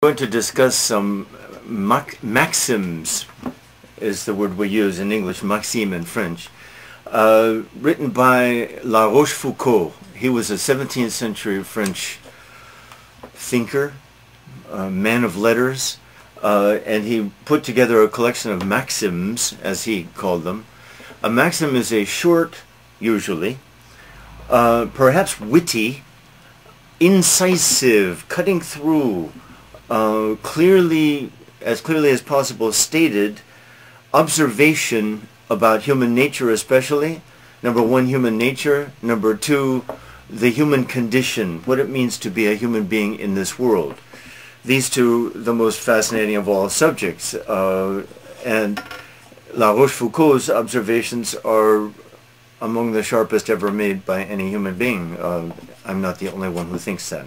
Going to discuss some maxims, is the word we use in English, Maxim in French, written by La Rochefoucauld. He was a 17th century French thinker, man of letters, and he put together a collection of maxims, as he called them. A maxim is a short, usually, perhaps witty, incisive, cutting through, clearly as possible stated observation about human nature, especially. Number one, human nature. Number two, the human condition, what it means to be a human being in this world. These two, the most fascinating of all subjects. And La Rochefoucauld's observations are among the sharpest ever made by any human being. I'm not the only one who thinks that.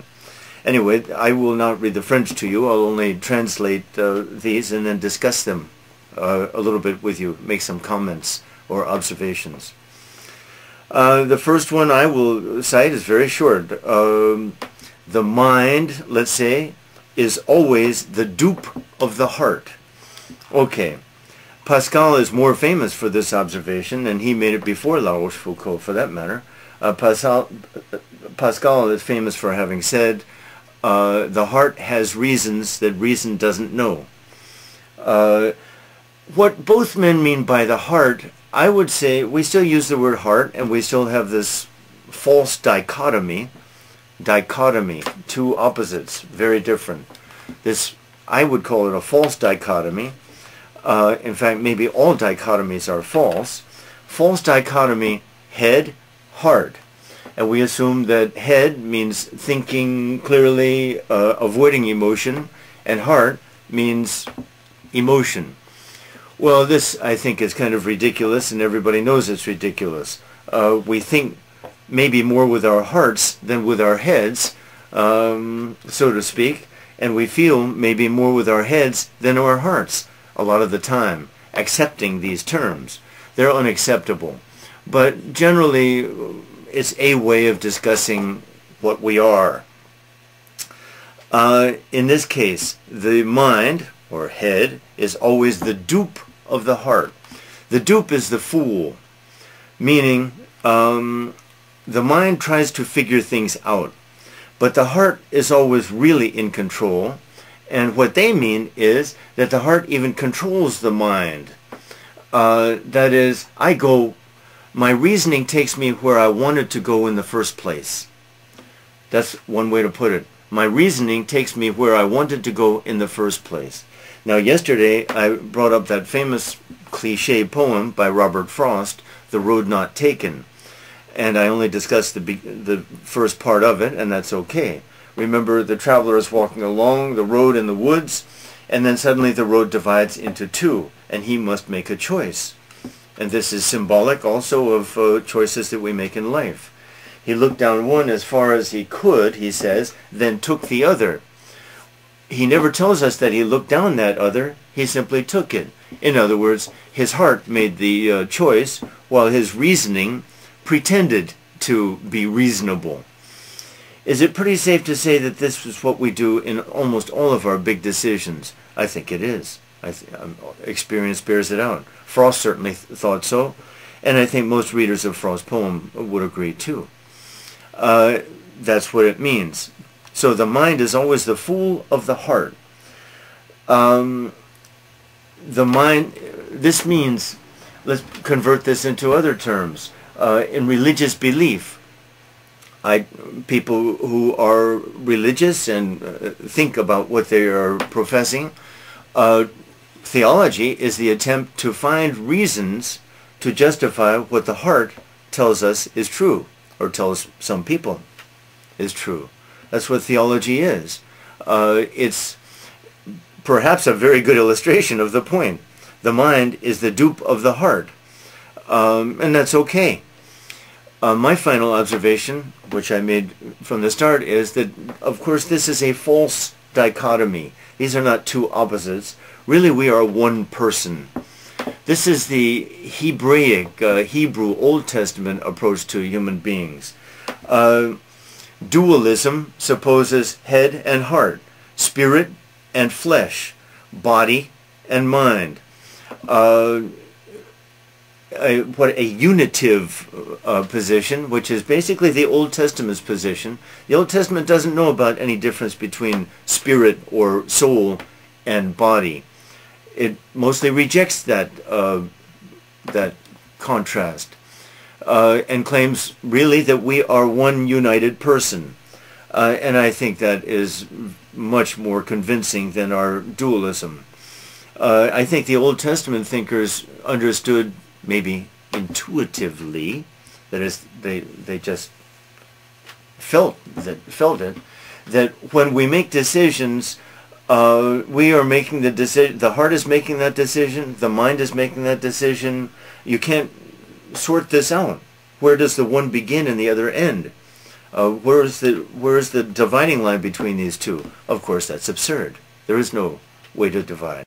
Anyway, I will not read the French to you. I'll only translate these and then discuss them a little bit with you, make some comments or observations. The first one I will cite is very short. The mind, let's say, is always the dupe of the heart. Okay. Pascal is more famous for this observation, and he made it before La Rochefoucauld, for that matter. Pascal is famous for having said, the heart has reasons that reason doesn't know. What both men mean by the heart, I would say, we still use the word heart, and we still have this false dichotomy, two opposites, very different. This, I would call it a false dichotomy. In fact, maybe all dichotomies are false. False dichotomy, head, heart. And we assume that head means thinking clearly, avoiding emotion, and heart means emotion. Well, this, I think, is kind of ridiculous, and everybody knows it's ridiculous. We think maybe more with our hearts than with our heads, so to speak, and we feel maybe more with our heads than our hearts a lot of the time, accepting these terms. They're unacceptable. But generally, it's a way of discussing what we are. In this case, the mind, or head, is always the dupe of the heart. The dupe is the fool, meaning the mind tries to figure things out, but the heart is always really in control, and what they mean is that the heart even controls the mind. That is, my reasoning takes me where I wanted to go in the first place. That's one way to put it. My reasoning takes me where I wanted to go in the first place. Now, yesterday I brought up that famous cliché poem by Robert Frost, The Road Not Taken. And I only discussed the first part of it, and that's okay. Remember, the traveler is walking along the road in the woods, and then suddenly the road divides into two, and he must make a choice. And this is symbolic also of choices that we make in life. He looked down one as far as he could, he says, then took the other. He never tells us that he looked down that other, he simply took it. In other words, his heart made the choice, while his reasoning pretended to be reasonable. Is it pretty safe to say that this is what we do in almost all of our big decisions? I think it is. Experience bears it out. Frost certainly thought so, and I think most readers of Frost's poem would agree too. That's what it means. So the mind is always the fool of the heart. The mind, this means, let's convert this into other terms. In religious belief, people who are religious and think about what they are professing, theology is the attempt to find reasons to justify what the heart tells us is true, or tells some people is true. That's what theology is. It's perhaps a very good illustration of the point. The mind is the dupe of the heart, and that's okay. My final observation, which I made from the start, is that, of course, this is a false dichotomy. These are not two opposites. Really, we are one person. This is the Hebraic, Hebrew Old Testament approach to human beings. Dualism supposes head and heart, spirit and flesh, body and mind. A unitive position, which is basically the Old Testament's position. The Old Testament doesn't know about any difference between spirit or soul and body. It mostly rejects that that contrast and claims really that we are one united person. And I think that is much more convincing than our dualism. I think the Old Testament thinkers understood, maybe intuitively, that is, they just felt it, that when we make decisions, we are making the decision. The heart is making that decision. The mind is making that decision. You can't sort this out. Where does the one begin and the other end? Where is the dividing line between these two? Of course, that's absurd. There is no way to divide.